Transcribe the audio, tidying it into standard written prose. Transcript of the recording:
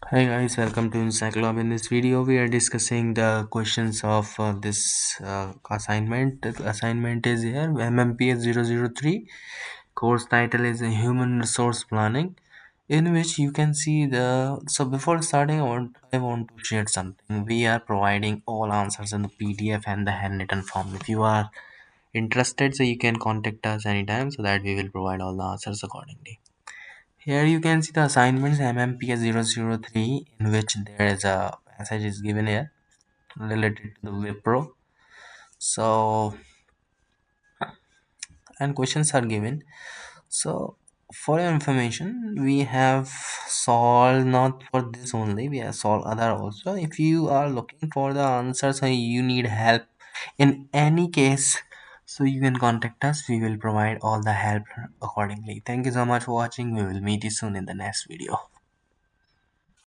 Hi guys, welcome to Encyclopedia. In this video, we are discussing the questions of this assignment. The assignment is here MMPS 003. Course title is Human Resource Planning, in which you can see the. So before starting, I want to share something. We are providing all answers in the PDF and the handwritten form. If you are interested, so you can contact us anytime, so that we will provide all the answers accordingly. Here you can see the assignments MMPS 003, in which there is a passage is given here related to the Wipro. So and questions are given. So for your information, we have solved not for this only, we have solved other also. If you are looking for the answers or you need help in any case, so you can contact us. We will provide all the help accordingly. Thank you so much for watching. We will meet you soon in the next video.